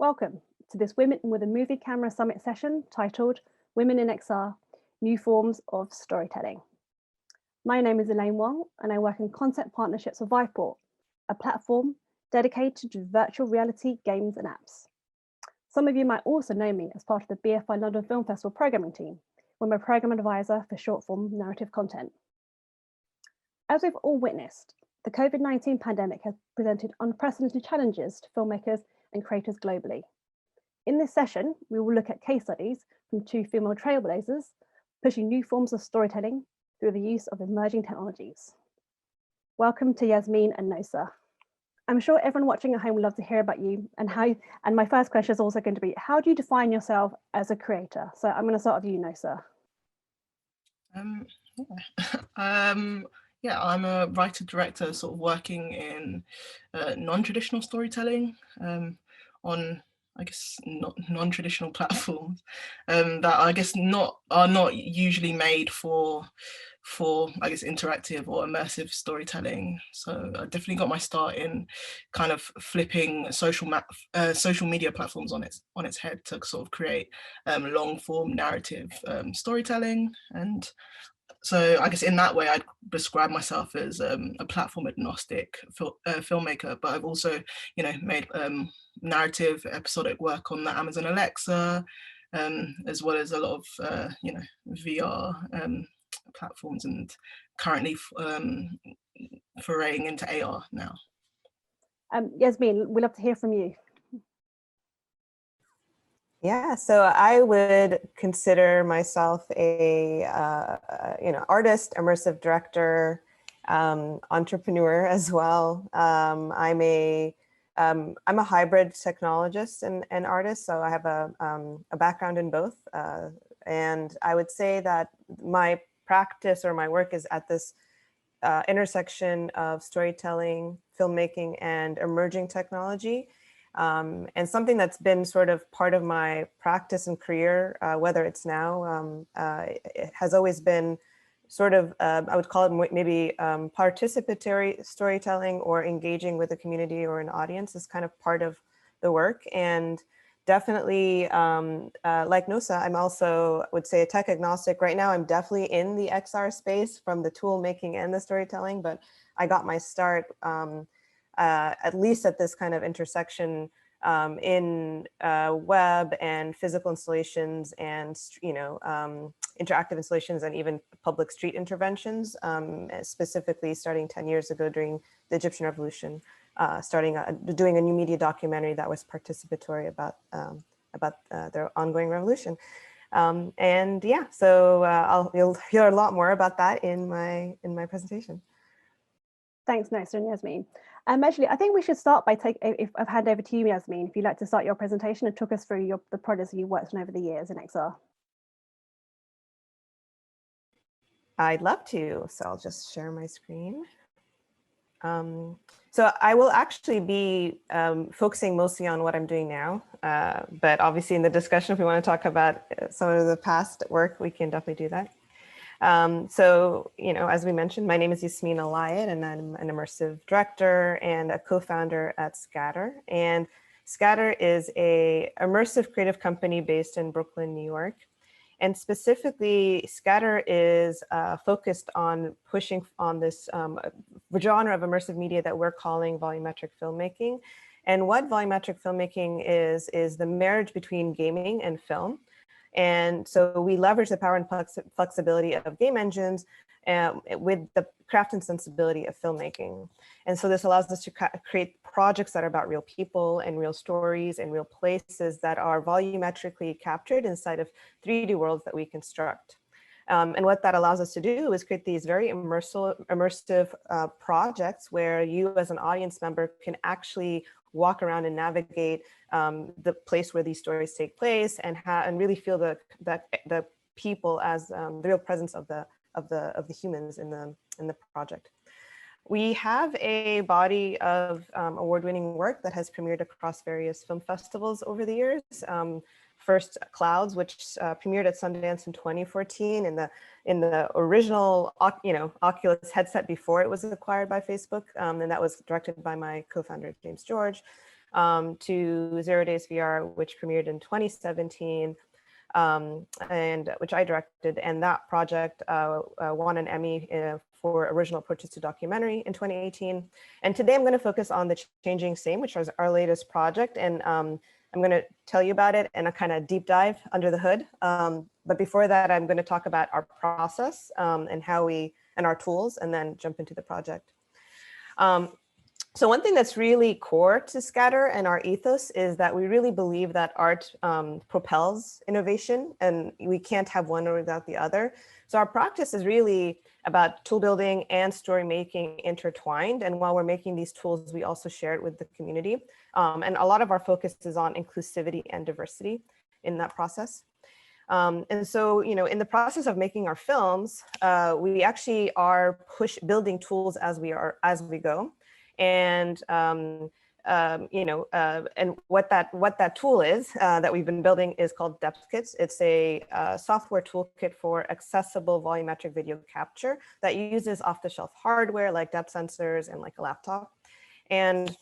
Welcome to this Women with a Movie Camera Summit session titled Women in XR, New Forms of Storytelling. My name is Elaine Wong and I work in concept partnerships with Viveport, a platform dedicated to virtual reality games and apps. Some of you might also know me as part of the BFI London Film Festival programming team, where I'm a program advisor for short form narrative content. As we've all witnessed, the COVID-19 pandemic has presented unprecedented challenges to filmmakers and creators globally. In this session, we will look at case studies from two female trailblazers, pushing new forms of storytelling through the use of emerging technologies. Welcome to Yasmin and Nosa. I'm sure everyone watching at home would love to hear about you and my first question is also going to be, how do you define yourself as a creator? So I'm going to start with you, Nosa. Yeah, I'm a writer-director sort of working in non-traditional storytelling on, I guess, non-traditional platforms that I guess are not usually made for I guess interactive or immersive storytelling. So I definitely got my start in kind of flipping social media platforms on its head to sort of create long form narrative storytelling. And so I guess in that way, I'd describe myself as a platform agnostic filmmaker, but I've also, made narrative episodic work on the Amazon Alexa, as well as a lot of, VR platforms, and currently foraying into AR now. Yasmin, we'd love to hear from you. Yeah, so I would consider myself a artist, immersive director, entrepreneur as well. I'm a hybrid technologist and artist, so I have a background in both. And I would say that my practice or my work is at this intersection of storytelling, filmmaking, and emerging technology. And something that's been sort of part of my practice and career, whether it's now, it has always been sort of, I would call it maybe participatory storytelling, or engaging with a community or an audience is kind of part of the work. And definitely, like Nosa, I'm also, would say, a tech agnostic. Right now, I'm definitely in the XR space from the tool making and the storytelling, but I got my start at least at this kind of intersection in web and physical installations and, interactive installations and even public street interventions, specifically starting 10 years ago during the Egyptian Revolution, doing a new media documentary that was participatory about their ongoing revolution. And yeah, so you'll hear a lot more about that in my presentation. Thanks, Nosa and Yasmin. Actually, I think we should start by if I've hand over to you, Yasmin, if you'd like to start your presentation and talk us through the projects that you've worked on over the years in XR. I'd love to, so I'll just share my screen. So I will actually be focusing mostly on what I'm doing now, but obviously in the discussion, if we want to talk about some of the past work, we can definitely do that. So, as we mentioned, my name is Yasmin Elayat, and I'm an immersive director and a co-founder at Scatter. And Scatter is a immersive creative company based in Brooklyn, New York. And specifically, Scatter is focused on pushing on this genre of immersive media that we're calling volumetric filmmaking. And what volumetric filmmaking is the marriage between gaming and film. And so we leverage the power and flexibility of game engines with the craft and sensibility of filmmaking. And so this allows us to create projects that are about real people and real stories and real places that are volumetrically captured inside of 3D worlds that we construct. And what that allows us to do is create these very immersive projects where you as an audience member can actually walk around and navigate the place where these stories take place, and really feel the people as the real presence of the humans in the project. We have a body of award-winning work that has premiered across various film festivals over the years. First, Clouds, which premiered at Sundance in 2014 in the original Oculus headset before it was acquired by Facebook, and that was directed by my co-founder James George. to 0 Days VR, which premiered in 2017, and which I directed. And that project won an Emmy for original approaches to documentary in 2018. And today I'm going to focus on The Changing Same, which was our latest project. And I'm going to tell you about it and a kind of deep dive under the hood. But before that, I'm going to talk about our process and our tools, and then jump into the project. So one thing that's really core to Scatter and our ethos is that we really believe that art propels innovation, and we can't have one without the other. So our practice is really about tool building and story making intertwined. And while we're making these tools, we also share it with the community. And a lot of our focus is on inclusivity and diversity in that process. And so, in the process of making our films, we actually are building tools as we go. And and what that tool is that we've been building is called Depth Kits. It's a software toolkit for accessible volumetric video capture that uses off-the-shelf hardware like depth sensors and like a laptop. And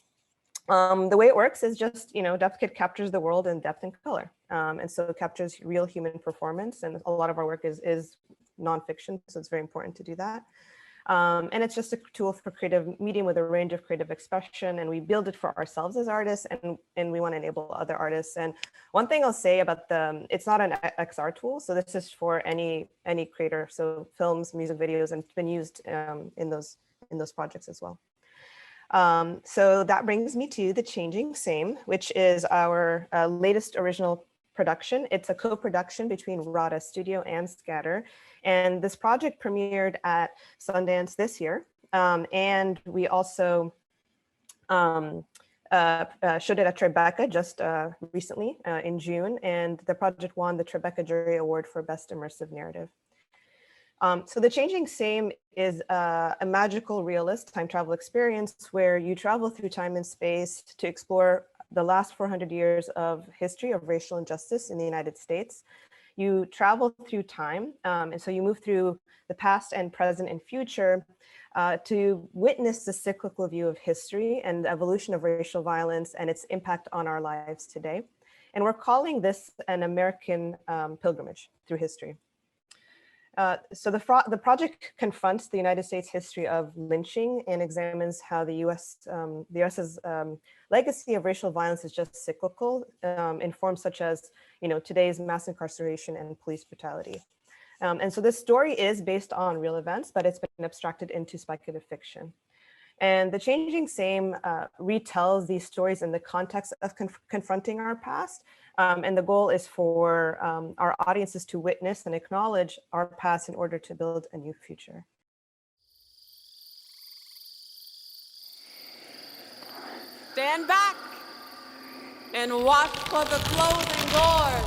the way it works is just, Depth Kit captures the world in depth and color. And so it captures real human performance. And a lot of our work is nonfiction, so it's very important to do that. And it's just a tool for creative medium with a range of creative expression. And we build it for ourselves as artists, and we want to enable other artists. And one thing I'll say about it's not an XR tool. So this is for any creator. So films, music videos, and it's been used in those projects as well. So that brings me to The Changing Same, which is our latest original production. It's a co-production between Rada Studio and Scatter. And this project premiered at Sundance this year. And we also showed it at Tribeca just recently in June. And the project won the Tribeca Jury Award for Best Immersive Narrative. So The Changing Same is a magical realist time travel experience where you travel through time and space to explore the last 400 years of history of racial injustice in the United States. You travel through time, and so you move through the past and present and future to witness the cyclical view of history and the evolution of racial violence and its impact on our lives today. And we're calling this an American pilgrimage through history. So the project confronts the United States history of lynching and examines how the US's legacy of racial violence is just cyclical in forms such as, today's mass incarceration and police brutality. And so this story is based on real events, but it's been abstracted into speculative fiction. And The Changing Same retells these stories in the context of confronting our past. And the goal is for our audiences to witness and acknowledge our past in order to build a new future. Stand back and watch for the closing doors.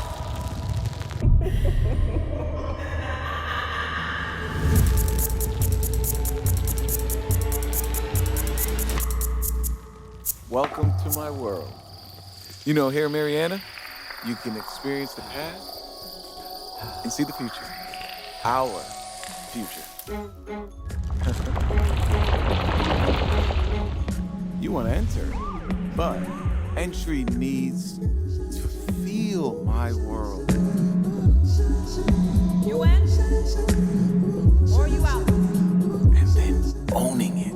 Welcome to my world. Here, Mariana, you can experience the past and see the future. Our future. You want to enter, but entry needs to feel my world. You in or you out? And then owning it.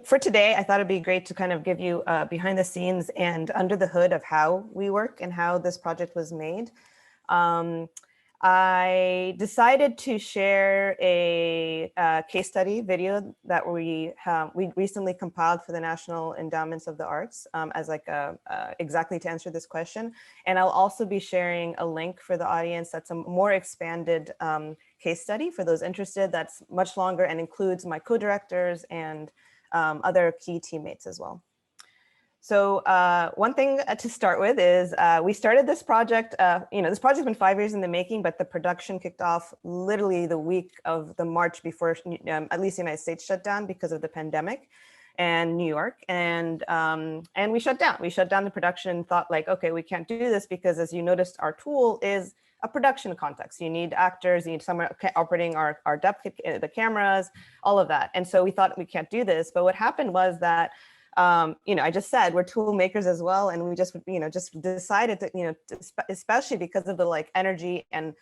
For today, I thought it'd be great to kind of give you behind the scenes and under the hood of how we work and how this project was made. I decided to share a case study video that we recently compiled for the National Endowments of the Arts as like exactly to answer this question. And I'll also be sharing a link for the audience that's a more expanded case study for those interested that's much longer and includes my co-directors and other key teammates as well. So one thing to start with is we started this project, this project's been 5 years in the making, but the production kicked off literally the week of the March before, at least the United States shut down because of the pandemic and New York. And we shut down. We shut down the production and thought like, okay, we can't do this because as you noticed, our tool is a production context. You need actors, you need someone operating our depth, the cameras, all of that. And so we thought we can't do this. But what happened was that I just said we're tool makers as well, and we just decided to, especially because of the like energy and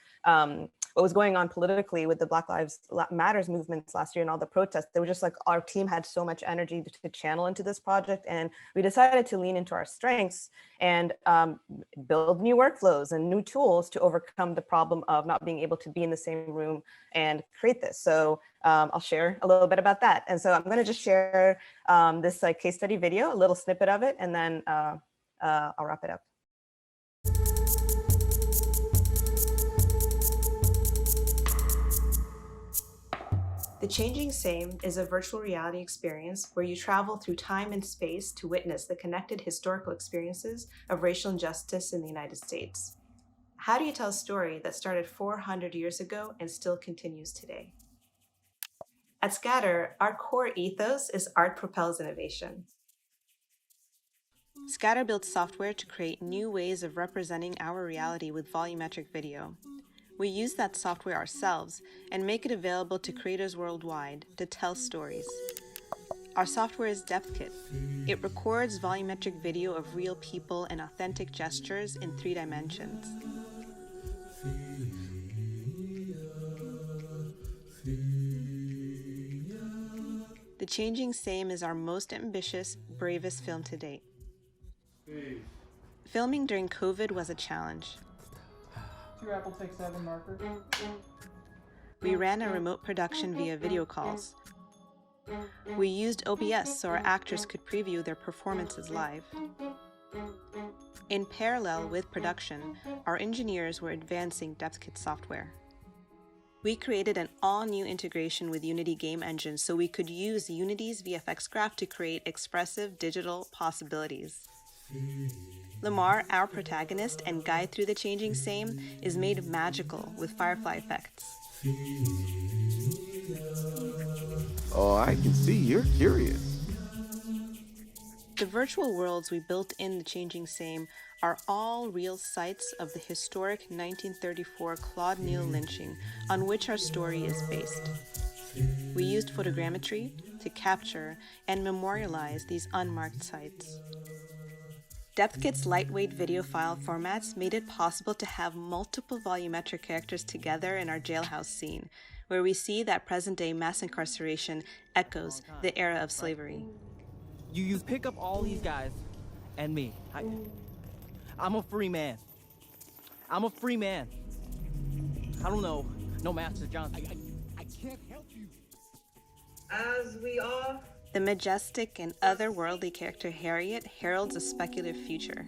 what was going on politically with the Black Lives Matters movements last year and all the protests. They were just like our team had so much energy to channel into this project, and we decided to lean into our strengths and build new workflows and new tools to overcome the problem of not being able to be in the same room and create this. So I'll share a little bit about that. And so I'm going to just share this like case study video, a little snippet of it, and then I'll wrap it up. The Changing Same is a virtual reality experience where you travel through time and space to witness the connected historical experiences of racial injustice in the United States. How do you tell a story that started 400 years ago and still continues today? At Scatter, our core ethos is art propels innovation. Scatter builds software to create new ways of representing our reality with volumetric video. We use that software ourselves and make it available to creators worldwide to tell stories. Our software is DepthKit. It records volumetric video of real people and authentic gestures in 3 dimensions. The Changing Same is our most ambitious, bravest film to date. Filming during COVID was a challenge. 2 Apple Take 7 marker. We ran a remote production via video calls. We used OBS so our actors could preview their performances live. In parallel with production, our engineers were advancing DepthKit software. We created an all-new integration with Unity game engine so we could use Unity's VFX graph to create expressive digital possibilities. Lamar, our protagonist and guide through the Changing Same, is made magical with firefly effects. Oh, I can see you're curious. The virtual worlds we built in the Changing Same are all real sites of the historic 1934 Claude Neal lynching on which our story is based. We used photogrammetry to capture and memorialize these unmarked sites. DepthKit's lightweight video file formats made it possible to have multiple volumetric characters together in our jailhouse scene, where we see that present-day mass incarceration echoes the era of slavery. You pick up all these guys and me. I'm a free man. I'm a free man. I don't know. No Master Johnson. I can't help you. As we are. The majestic and otherworldly character Harriet heralds a speculative future.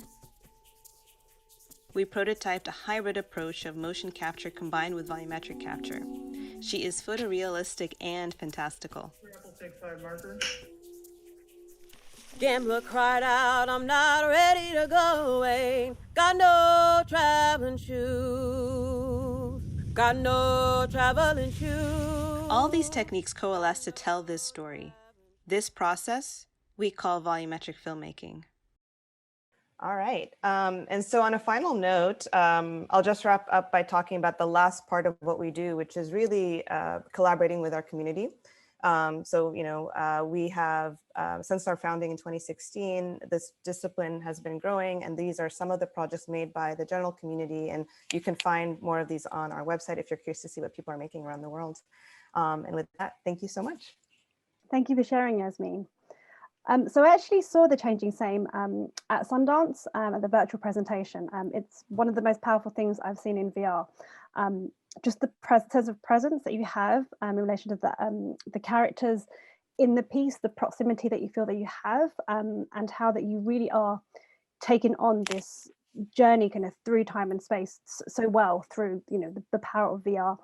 We prototyped a hybrid approach of motion capture combined with volumetric capture. She is photorealistic and fantastical. Gambler cried out, I'm not ready to go away. Got no traveling shoes. Got no traveling shoes. All these techniques coalesce to tell this story. This process we call volumetric filmmaking. All right. And so on a final note, I'll just wrap up by talking about the last part of what we do, which is really collaborating with our community. We have, since our founding in 2016, this discipline has been growing, and these are some of the projects made by the general community. And you can find more of these on our website if you're curious to see what people are making around the world. And with that, thank you so much. Thank you for sharing, Yasmin. So I actually saw The Changing Same at Sundance at the virtual presentation. It's one of the most powerful things I've seen in VR. Just the sense of presence that you have in relation to the characters in the piece, the proximity that you feel that you have, and how that you really are taking on this journey kind of through time and space so well through the power of VR,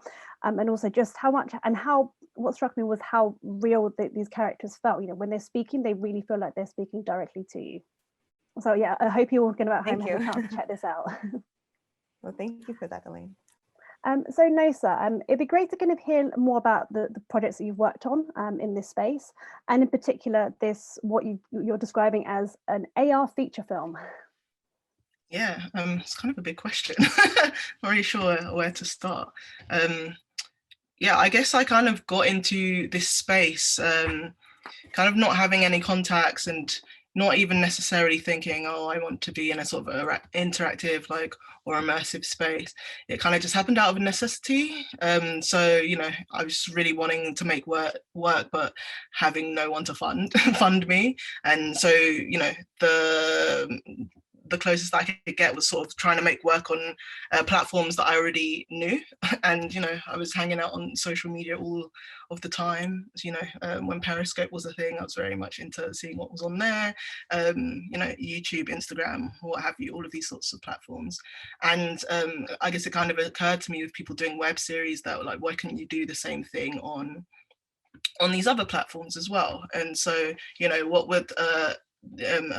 and also just how much and how what struck me was how real these characters felt. When they're speaking, they really feel like they're speaking directly to you. So yeah, I hope you all can at home Thank have a you. chance to check this out. Well, thank you for that, Elaine. So Nosa, it'd be great to kind of hear more about the projects that you've worked on in this space, and in particular what you're describing as an AR feature film. Yeah, it's kind of a big question. Not really sure where to start. Yeah, I guess I kind of got into this space, kind of not having any contacts and not even necessarily thinking, oh, I want to be in a sort of interactive or immersive space. It kind of just happened out of necessity. So, you know, I was really wanting to make work, but having no one to fund me. And so, you know, the closest I could get was sort of trying to make work on platforms that I already knew. And, you know, I was hanging out on social media all of the time. You know, when Periscope was a thing, I was very much into seeing what was on there. You know, YouTube, Instagram, what have you, all of these sorts of platforms. And I guess it kind of occurred to me with people doing web series that were like, why can't you do the same thing on these other platforms as well? And so, you know, what would a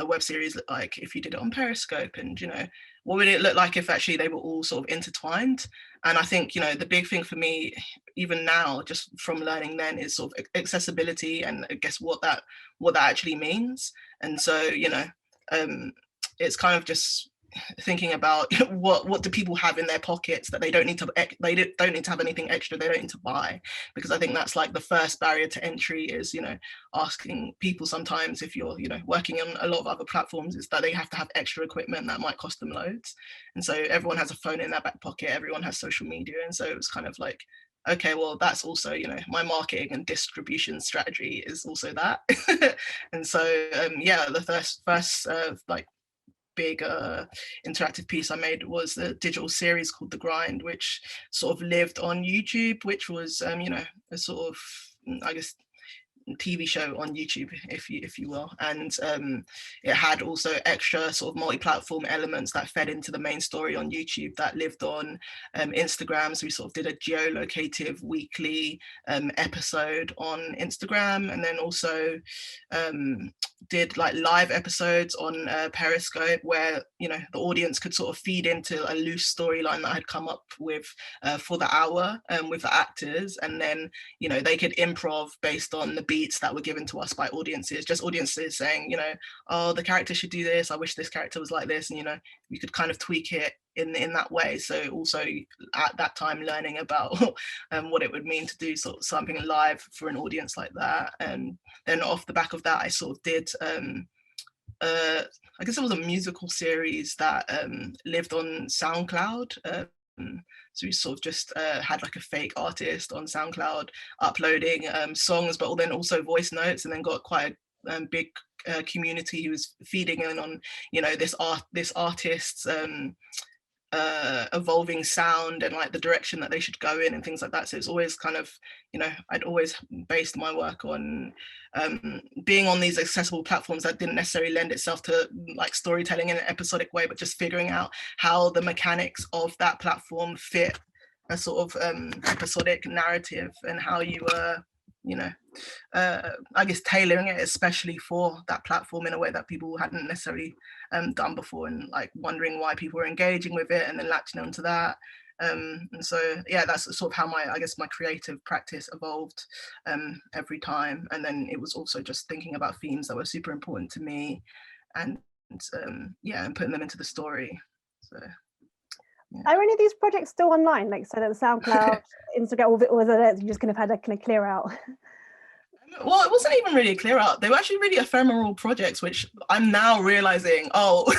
web series look like if you did it on Periscope, and you know, what would it look like if actually they were all sort of intertwined? And I think, you know, the big thing for me even now, just from learning then, is sort of accessibility, and I guess what that actually means. And so, you know, it's kind of just thinking about what do people have in their pockets that they don't need to have anything extra, they don't need to buy, because I think that's like the first barrier to entry is, you know, asking people sometimes, if you're, you know, working on a lot of other platforms, is that they have to have extra equipment that might cost them loads. And so everyone has a phone in their back pocket, everyone has social media, and so it was kind of like, okay, well, that's also, you know, my marketing and distribution strategy is also that. And so yeah, the first like big interactive piece I made was a digital series called The Grind, which sort of lived on YouTube, which was you know, a sort of, I guess, TV show on YouTube, if you will. And it had also extra sort of multi-platform elements that fed into the main story on YouTube that lived on Instagram. So we sort of did a geolocative weekly episode on Instagram, and then also did like live episodes on Periscope, where, you know, the audience could sort of feed into a loose storyline that I had come up with for the hour with the actors, and then, you know, they could improv based on the beats that were given to us by audiences, just audiences saying, you know, oh, the character should do this, I wish this character was like this, and, you know, we could kind of tweak it in that way. So also at that time learning about what it would mean to do sort of something live for an audience like that. And then off the back of that, I sort of did I guess it was a musical series that lived on SoundCloud. So we sort of just had like a fake artist on SoundCloud uploading songs, but then also voice notes, and then got quite a big community who was feeding in on, you know, this artist's evolving sound and like the direction that they should go in and things like that. So it's always kind of, you know, I'd always based my work on being on these accessible platforms that didn't necessarily lend itself to like storytelling in an episodic way, but just figuring out how the mechanics of that platform fit a sort of episodic narrative, and how you you know, I guess tailoring it especially for that platform in a way that people hadn't necessarily done before, and like wondering why people were engaging with it and then latching onto that. And so yeah, that's sort of how my creative practice evolved every time. And then it was also just thinking about themes that were super important to me, and yeah, and putting them into the story. So yeah. Are any of these projects still online, like so that the SoundCloud, Instagram, or that you just kind of had to kind of clear out? Well, it wasn't even really a clear out. They were actually really ephemeral projects, which I'm now realizing, oh,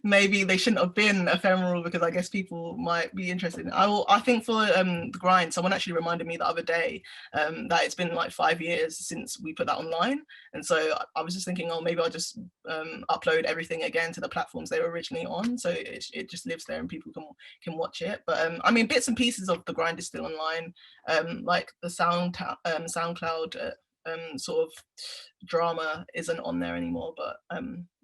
maybe they shouldn't have been ephemeral, because I guess people might be interested. I think for The Grind, someone actually reminded me the other day that it's been like 5 years since we put that online. And so I was just thinking, oh, maybe I'll just upload everything again to the platforms they were originally on. So it just lives there and people can watch it. But I mean, bits and pieces of The Grind is still online, like the SoundCloud sort of drama isn't on there anymore, but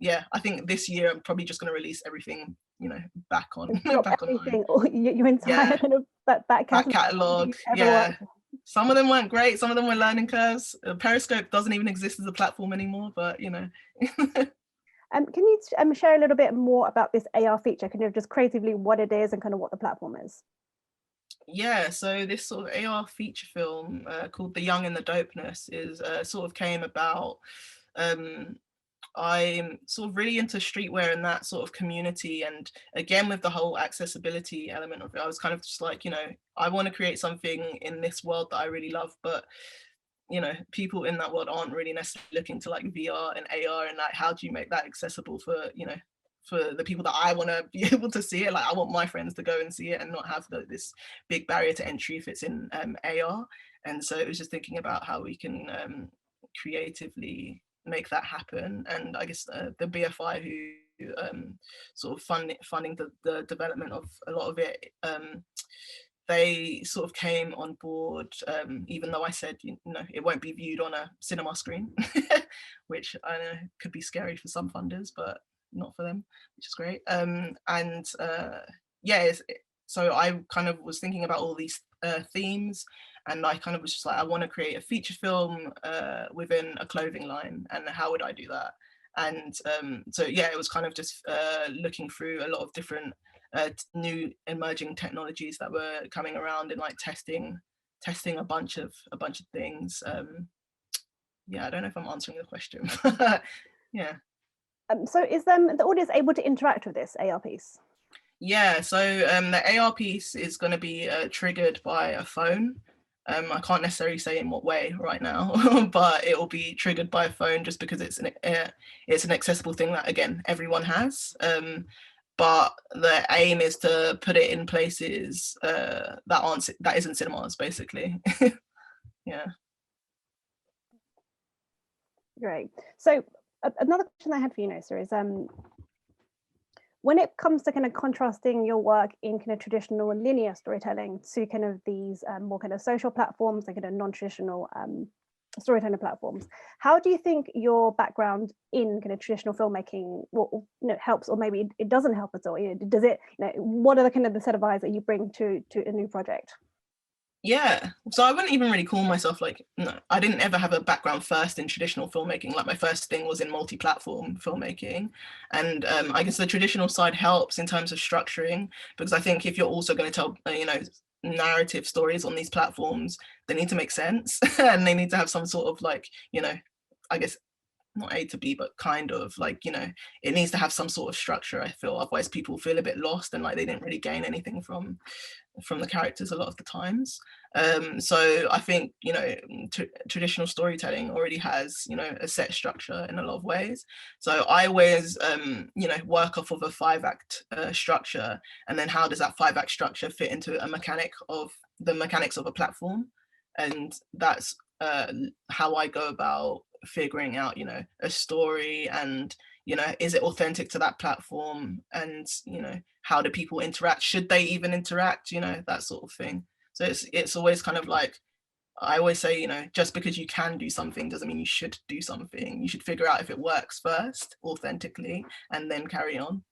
yeah, I think this year I'm probably just going to release everything, you know, back on everything, your entire kind of back catalog. Yeah, some of them weren't great, some of them were learning curves. Periscope doesn't even exist as a platform anymore, but you know. Can you share a little bit more about this AR feature, kind of just creatively what it is and kind of what the platform is? Yeah, so this sort of AR feature film called The Young and the Dopeness is sort of came about. I'm sort of really into streetwear and that sort of community, and again with the whole accessibility element of it, I was kind of just like, I want to create something in this world that I really love, but people in that world aren't really necessarily looking to like VR and AR, and like how do you make that accessible for for the people that I want to be able to see it. Like I want my friends to go and see it and not have this big barrier to entry if it's in AR. And so it was just thinking about how we can creatively make that happen. And I guess the BFI who sort of funding the development of a lot of it, they sort of came on board, even though I said, it won't be viewed on a cinema screen, which I know could be scary for some funders, but not for them, which is great. So I kind of was thinking about all these themes, and I kind of was just like, I want to create a feature film within a clothing line, and how would I do that? And so yeah, it was kind of just looking through a lot of different new emerging technologies that were coming around and like testing a bunch of things. Yeah, I don't know if I'm answering the question. Yeah. So is the audience able to interact with this AR piece? Yeah, so the AR piece is going to be triggered by a phone. I can't necessarily say in what way right now, but it will be triggered by a phone just because it's an accessible thing that, again, everyone has. But the aim is to put it in places that isn't cinemas, basically. Yeah. Great. So another question I had for you, Nosa, is when it comes to kind of contrasting your work in kind of traditional and linear storytelling to kind of these more kind of social platforms and kind of non-traditional storytelling platforms, how do you think your background in kind of traditional filmmaking helps, or maybe it doesn't help at all? Does it? What are the kind of the set of eyes that you bring to a new project? Yeah, so I wouldn't even really call myself I didn't ever have a background first in traditional filmmaking. Like my first thing was in multi-platform filmmaking, and I guess the traditional side helps in terms of structuring, because I think if you're also going to tell narrative stories on these platforms, they need to make sense and they need to have some sort of I guess not A to B, but kind of it needs to have some sort of structure, I feel. Otherwise people feel a bit lost and like they didn't really gain anything from the characters a lot of the times. So I think traditional storytelling already has a set structure in a lot of ways. So I always work off of a 5-act structure, and then how does that 5-act structure fit into the mechanics of a platform, and that's how I go about figuring out a story, and is it authentic to that platform, and how do people interact, should they even interact, that sort of thing. So it's always kind of like, I always say, just because you can do something doesn't mean you should do something. You should figure out if it works first authentically and then carry on.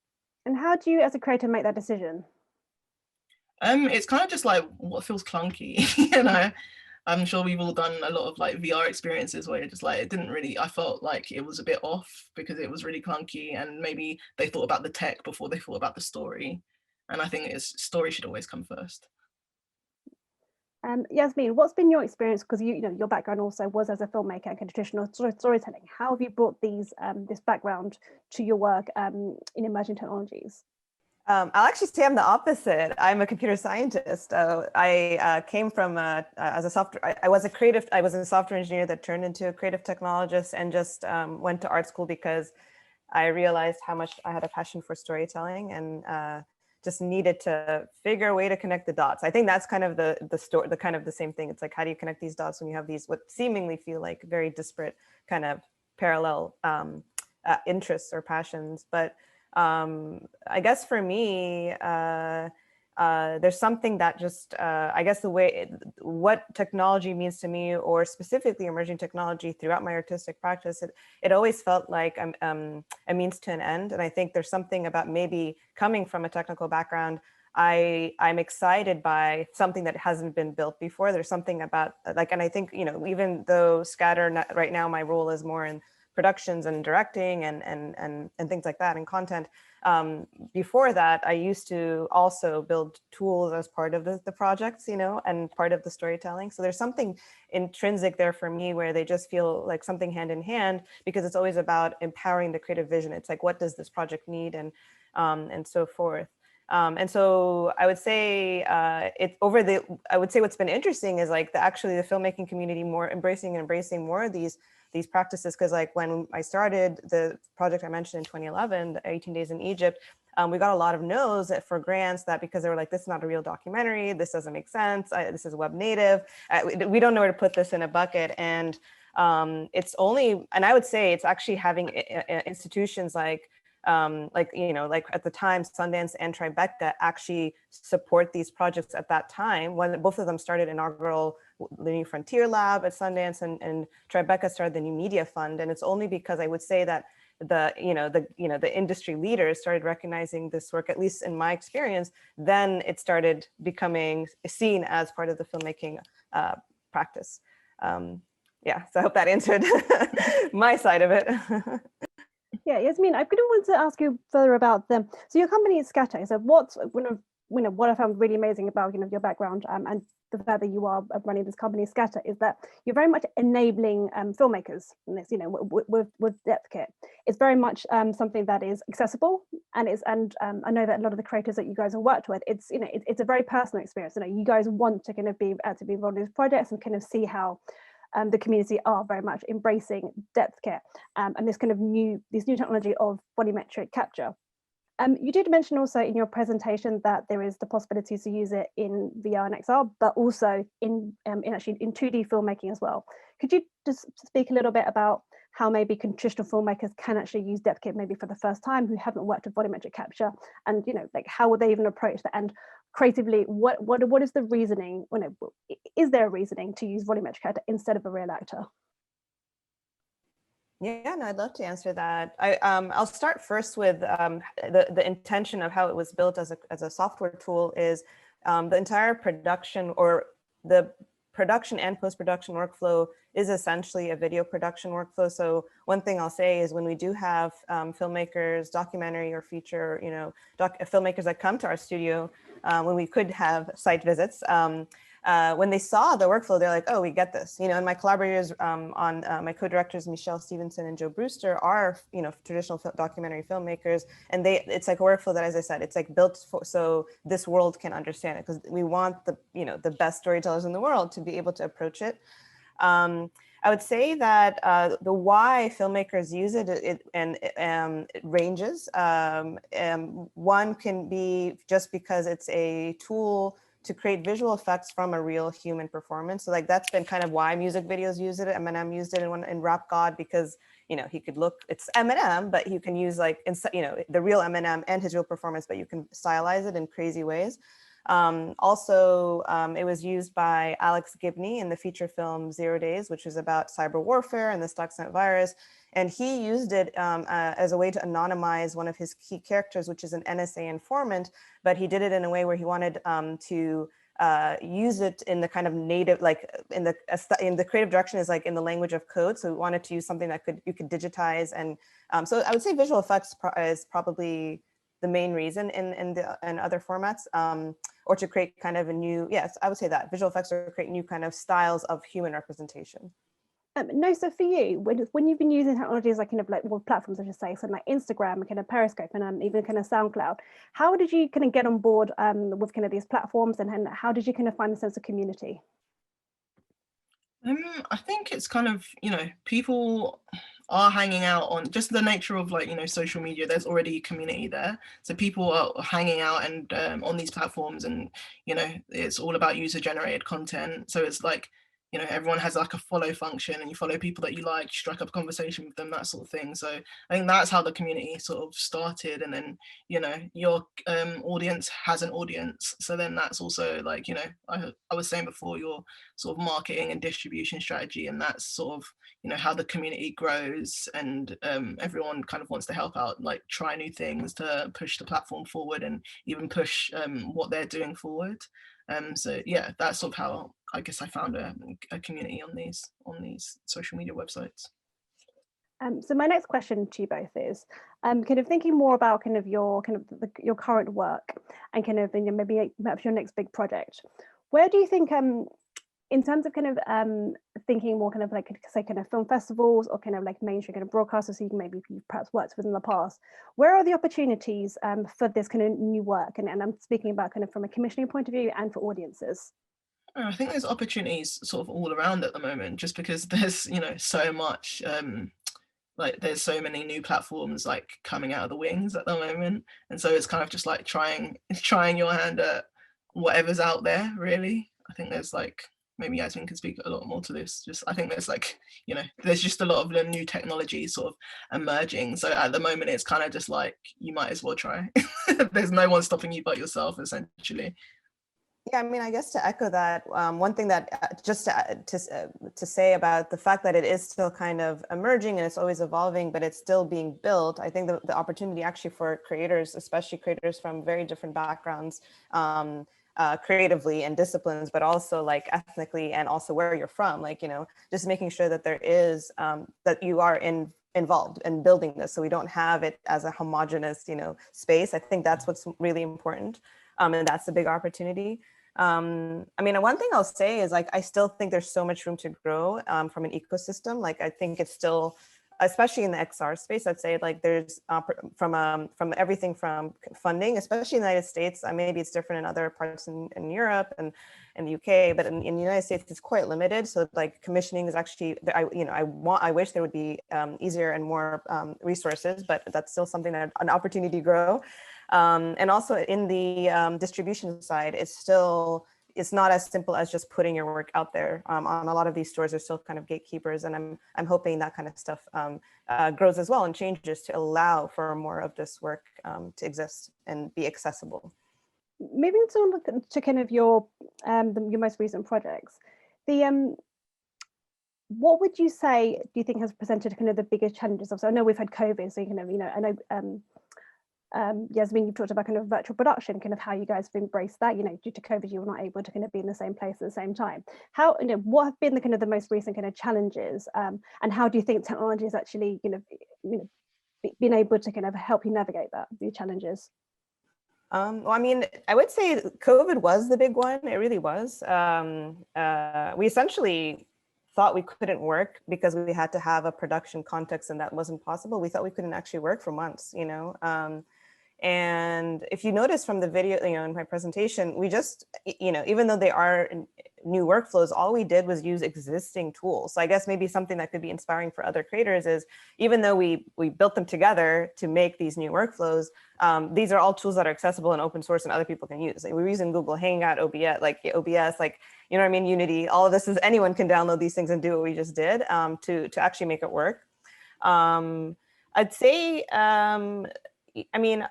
And how do you as a creator make that decision? It's kind of just like what feels clunky. I'm sure we've all done a lot of VR experiences where you're just I felt like it was a bit off because it was really clunky, and maybe they thought about the tech before they thought about the story. And I think story should always come first. Yasmin, what's been your experience? Because your background also was as a filmmaker and traditional storytelling. How have you brought this background to your work in emerging technologies? I'll actually say I'm the opposite. I'm a computer scientist. I came from as a software. I was a software engineer that turned into a creative technologist, and just went to art school because I realized how much I had a passion for storytelling, and just needed to figure a way to connect the dots. I think that's kind of the kind of the same thing. It's like, how do you connect these dots when you have these what seemingly feel like very disparate kind of parallel interests or passions? But I guess for me, there's something that just, I guess what technology means to me, or specifically emerging technology throughout my artistic practice, it always felt like a means to an end. And I think there's something about, maybe coming from a technical background, I'm excited by something that hasn't been built before. There's something about and I think, even though Scatter right now, my role is more in productions and directing and things like that and content. Before that, I used to also build tools as part of the projects, you know, and part of the storytelling. So there's something intrinsic there for me where they just feel like something hand in hand, because it's always about empowering the creative vision. It's like, what does this project need, and so forth. And so I would say I would say what's been interesting is like actually the filmmaking community more embracing more of these practices. Because like when I started the project I mentioned in 2011, the 18 Days in Egypt, we got a lot of no's for grants, that because they were like, this is not a real documentary, this doesn't make sense, this is web native, we don't know where to put this in a bucket. And it's only, and I would say it's actually having institutions like you know, like at the time Sundance and Tribeca actually support these projects at that time, when both of them started inaugural the New Frontier Lab at Sundance, and Tribeca started the New Media Fund. And it's only because I would say that the industry leaders started recognizing this work, at least in my experience, then it started becoming seen as part of the filmmaking practice. Yeah, so I hope that answered my side of it. Yeah, Yasmin, I kind of want to ask you further about them. So your company is Scatter. So what I found really amazing about your background and the fact that you are running this company Scatter is that you're very much enabling filmmakers in this, with Depth Kit. It's very much something that is accessible, and I know that a lot of the creators that you guys have worked with, it's it's a very personal experience. You guys want to kind of be involved in these projects and kind of see how the community are very much embracing Depth Kit and this kind of new technology of volumetric capture. You did mention also in your presentation that there is the possibility to use it in VR and XR, but also in 2D filmmaking as well. Could you just speak a little bit about how maybe traditional filmmakers can actually use Depth Kit maybe for the first time, who haven't worked with volumetric capture, and like how would they even approach that? And creatively, what is the reasoning? Is there a reasoning to use volumetric capture instead of a real actor? Yeah, no, I'd love to answer that. I'll start first with the intention of how it was built as a software tool. Is the entire production, or the production and post-production workflow, is essentially a video production workflow. So one thing I'll say is when we do have filmmakers, documentary or feature, filmmakers that come to our studio, when we could have site visits, when they saw the workflow, they're like, oh, we get this, and my collaborators on my co-directors, Michelle Stevenson and Joe Brewster, are, traditional documentary filmmakers. And it's like a workflow that, as I said, it's like built so this world can understand it, because we want the best storytellers in the world to be able to approach it. I would say that the why filmmakers use it, it ranges. One can be just because it's a tool to create visual effects from a real human performance. So like that's been kind of why music videos use it. Eminem used it in Rap God, because he could look, it's Eminem, but you can use like the real Eminem and his real performance, but you can stylize it in crazy ways. Also, it was used by Alex Gibney in the feature film 0 Days, which is about cyber warfare and the Stuxnet virus. And he used it as a way to anonymize one of his key characters, which is an NSA informant, but he did it in a way where he wanted to use it in the kind of native, like in the creative direction is like in the language of code. So we wanted to use something that you could digitize. And so I would say visual effects is probably the main reason in other formats, or to create kind of a new, yes, I would say that visual effects, or create new kind of styles of human representation. Nosa, for you, when you've been using technologies like platforms, I should say, so like Instagram and kind of Periscope and even kind of SoundCloud, how did you kind of get on board with kind of these platforms, and how did you kind of find the sense of community? I think it's kind of, people are hanging out on just the nature of social media. There's already a community there, so people are hanging out and on these platforms, and it's all about user generated content. So it's like, everyone has like a follow function, and you follow people that you like, you strike up a conversation with them, that sort of thing. So I think that's how the community sort of started. And then, your audience has an audience. So then that's also like, I was saying before, your sort of marketing and distribution strategy, and that's sort of, how the community grows, and everyone kind of wants to help out, like try new things to push the platform forward, and even push what they're doing forward. So yeah, that's sort of how I guess I found a community on these social media websites. So my next question to you both is kind of thinking more about kind of your your current work and kind of maybe perhaps your next big project. Where do you think in terms of kind of thinking more kind of like say kind of film festivals or kind of like mainstream kind of broadcasters who maybe you've perhaps worked with in the past, where are the opportunities for this kind of new work? And I'm speaking about kind of from a commissioning point of view and for audiences. I think there's opportunities sort of all around at the moment, just because there's, you know, so much like there's so many new platforms like coming out of the wings at the moment, and so it's kind of just like trying your hand at whatever's out there, really. I think there's like, maybe Yasmin can speak a lot more to this, just I think there's like, you know, there's just a lot of new technology sort of emerging, so at the moment it's kind of just like you might as well try. There's no one stopping you but yourself, essentially. Yeah, I mean, I guess to echo that, one thing that just to say about the fact that it is still kind of emerging and it's always evolving, but it's still being built. I think the opportunity actually for creators, especially creators from very different backgrounds, creatively and disciplines, but also like ethnically and also where you're from, like, you know, just making sure that there is, that you are involved in building this. So we don't have it as a homogenous, you know, space. I think that's what's really important. And that's a big opportunity. I mean, one thing I'll say is like, I still think there's so much room to grow from an ecosystem. Like, I think it's still, especially in the XR space, I'd say like there's from everything from funding, especially in the United States. Maybe it's different in other parts in Europe and in the UK, but in the United States, it's quite limited. So like commissioning is actually, I wish there would be easier and more resources, but that's still something that an opportunity to grow. And also in the distribution side, it's not as simple as just putting your work out there. On a lot of these stores, there's still kind of gatekeepers, and I'm hoping that kind of stuff grows as well and changes to allow for more of this work to exist and be accessible. Moving to kind of your most recent projects, what would you say do you think has presented kind of the biggest challenges? So I know we've had COVID, so you kind of, you know, I know. Yasmin, you've talked about kind of virtual production, kind of how you guys have embraced that. You know, due to COVID, you were not able to kind of be in the same place at the same time. How, you know, what have been the kind of the most recent kind of challenges, and how do you think technology has actually, you know, been able to kind of help you navigate these challenges? Well, I mean, I would say COVID was the big one. It really was. We essentially thought we couldn't work because we had to have a production context, and that wasn't possible. We thought we couldn't actually work for months, you know. And if you notice from the video, you know, in my presentation, we just, you know, even though they are new workflows, all we did was use existing tools. So I guess maybe something that could be inspiring for other creators is, even though we built them together to make these new workflows, these are all tools that are accessible and open source and other people can use. Like, we're using Google Hangout, OBS, like, you know what I mean, Unity, all of this is, anyone can download these things and do what we just did to actually make it work. I'd say, I mean,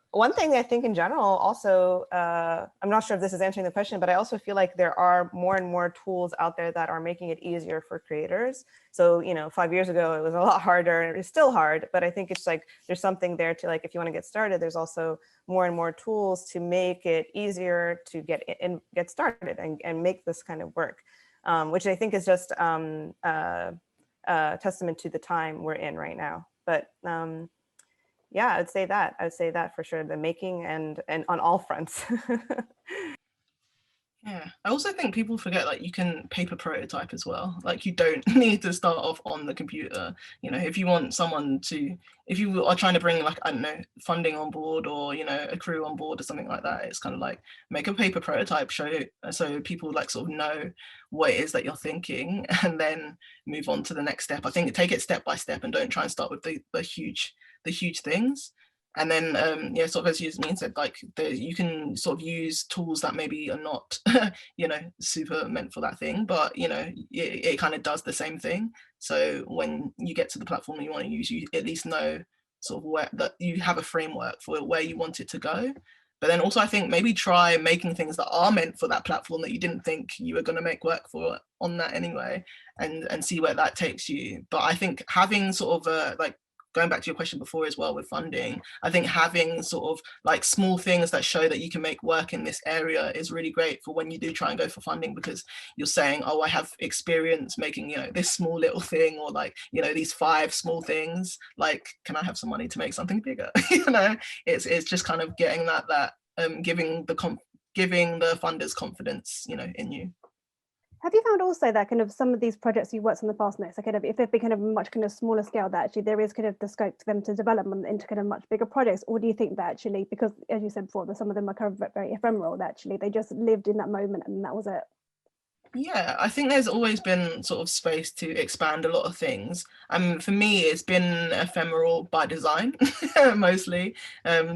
one thing I think in general also, I'm not sure if this is answering the question, but I also feel like there are more and more tools out there that are making it easier for creators. So, you know, 5 years ago, it was a lot harder, and it's still hard, but I think it's like, there's something there to, like, if you want to get started, there's also more and more tools to make it easier to get started and make this kind of work, which I think is just a testament to the time we're in right now. But yeah, I would say that for sure, the making and on all fronts. Yeah, I also think people forget, like, you can paper prototype as well. Like, you don't need to start off on the computer. You know, if you want someone to, if you are trying to bring, like, I don't know, funding on board, or, you know, a crew on board or something like that, it's kind of like, make a paper prototype, show it so people like sort of know what it is that you're thinking, and then move on to the next step. I think take it step by step, and don't try and start with the huge things. And then, yeah, sort of as Yasmin said, like, you can sort of use tools that maybe are not, you know, super meant for that thing, but, you know, it kind of does the same thing. So when you get to the platform that you want to use, you at least know sort of where that you have a framework for where you want it to go. But then also, I think maybe try making things that are meant for that platform that you didn't think you were going to make work for on that anyway, and see where that takes you. But I think having sort of like going back to your question before as well with funding, I think having sort of like small things that show that you can make work in this area is really great for when you do try and go for funding, because you're saying, oh, I have experience making, you know, this small little thing, or like, you know, these 5 small things, like, can I have some money to make something bigger? You know, it's just kind of getting giving the funders confidence, you know, in you. Have you found also that kind of some of these projects you've worked on in the past, so kind of if they've been kind of much kind of smaller scale, that actually there is kind of the scope for them to develop them into kind of much bigger projects? Or do you think that actually, because as you said before, that some of them are kind of very ephemeral, that actually they just lived in that moment and that was it? Yeah, I think there's always been sort of space to expand a lot of things. For me, it's been ephemeral by design, mostly,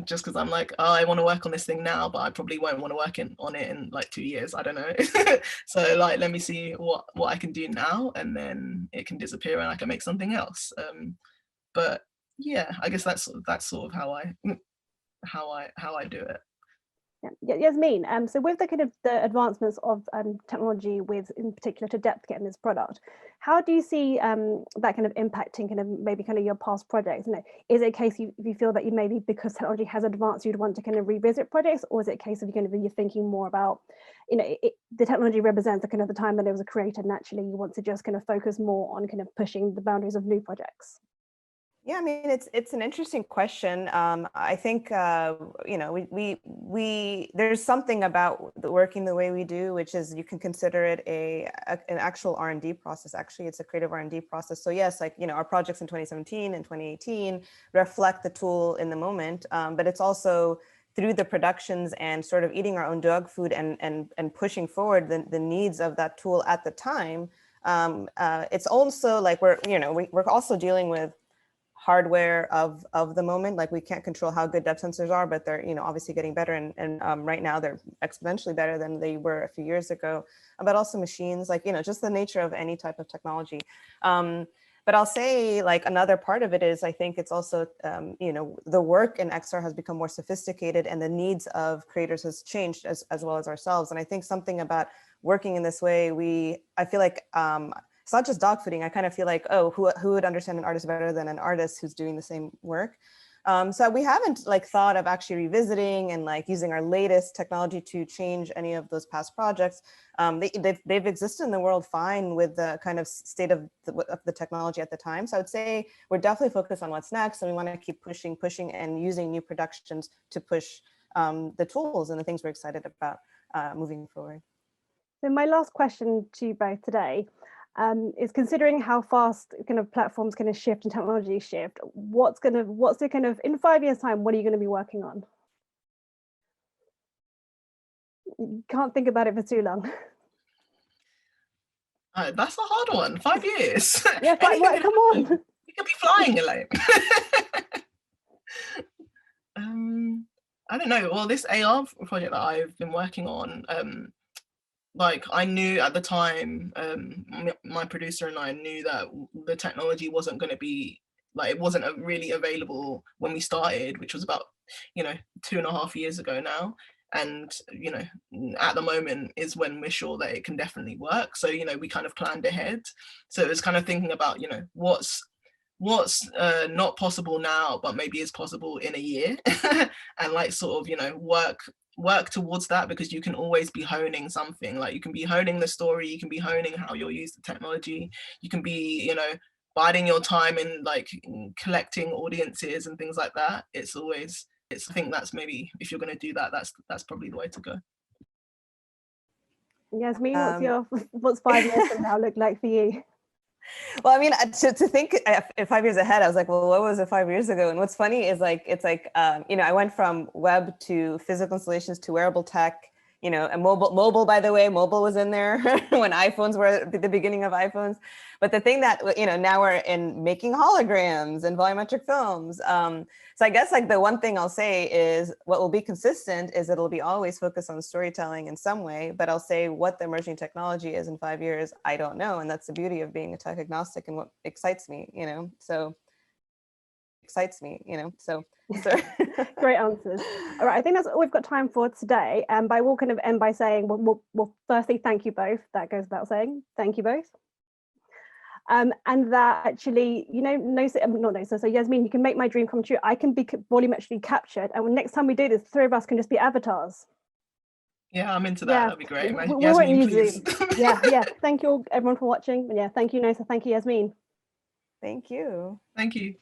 just because I'm like, oh, I want to work on this thing now, but I probably won't want to work on it in like 2 years. I don't know. So like, let me see what I can do now, and then it can disappear and I can make something else. But yeah, I guess that's sort of how I do it. Yeah, Yasmin, so with the kind of the advancements of technology, with in particular to depth getting this product, how do you see that kind of impacting kind of maybe kind of your past projects? You know, is it a case you feel that you maybe, because technology has advanced, you'd want to kind of revisit projects, or is it a case of you're thinking more about, you know, the technology represents the kind of the time that it was created, and actually you want to just kind of focus more on kind of pushing the boundaries of new projects? Yeah, I mean, it's an interesting question. I think you know, we there's something about working the way we do, which is you can consider it an actual R&D process. Actually, it's a creative R&D process. So yes, like, you know, our projects in 2017 and 2018 reflect the tool in the moment, but it's also through the productions and sort of eating our own dog food and pushing forward the needs of that tool at the time. It's also like we're also dealing with hardware of the moment. Like, we can't control how good depth sensors are, but they're, you know, obviously getting better, and right now they're exponentially better than they were a few years ago. But also machines, like, you know, just the nature of any type of technology. But I'll say, like, another part of it is, I think it's also, you know, the work in XR has become more sophisticated, and the needs of creators has changed as well as ourselves. And I think something about working in this way, I feel like, it's not just dog fooding. I kind of feel like, oh, who would understand an artist better than an artist who's doing the same work? So we haven't like thought of actually revisiting and like using our latest technology to change any of those past projects. They've existed in the world fine with the kind of state of the technology at the time. So I would say we're definitely focused on what's next, and we want to keep pushing and using new productions to push the tools and the things we're excited about moving forward. So my last question to you both today is, considering how fast kind of platforms kind of shift and technology shift, what's the kind of, in 5 years time, what are you going to be working on? You can't think about it for too long. That's a hard one. 5 years. Yeah, come on. You could be flying, Elaine. I don't know. Well, this AR project that I've been working on, like, I knew at the time, my producer and I knew that the technology wasn't going to be, like, it wasn't really available when we started, which was about, you know, 2.5 years ago now. And, you know, at the moment is when we're sure that it can definitely work. So, you know, we kind of planned ahead. So it was kind of thinking about, you know, what's not possible now, but maybe is possible in a year, and like sort of, you know, work towards that, because you can always be honing something. Like, you can be honing the story, you can be honing how you'll use the technology, you can be, you know, biding your time in like collecting audiences and things like that. I think that's maybe, if you're going to do that, that's probably the way to go. Yasmin, what's 5 years from now look like for you? Well, I mean, to think 5 years ahead, I was like, well, what was it 5 years ago? And what's funny is, like, it's like, you know, I went from web to physical installations to wearable tech, you know, and mobile, by the way, mobile was in there when iPhones were at the beginning of iPhones. But the thing that, you know, now we're in making holograms and volumetric films. So I guess, like, the one thing I'll say is what will be consistent is it'll be always focused on storytelling in some way, but I'll say what the emerging technology is in 5 years, I don't know. And that's the beauty of being a tech agnostic and what excites me, you know, so. Great answers. All right, I think that's all we've got time for today. But I will kind of end by saying, well, firstly, thank you both. That goes without saying. Thank you both. And that actually, you know, Nosa, not Nosa, so Yasmin, you can make my dream come true. I can be volumetrically captured, and next time we do this, the three of us can just be avatars. Yeah, I'm into that. Yeah. That'd be great. We won't Yasmin, use please. Zoom. Yeah. Thank you all, everyone, for watching. And yeah, thank you, Nosa. Thank you, Yasmin. Thank you. Thank you.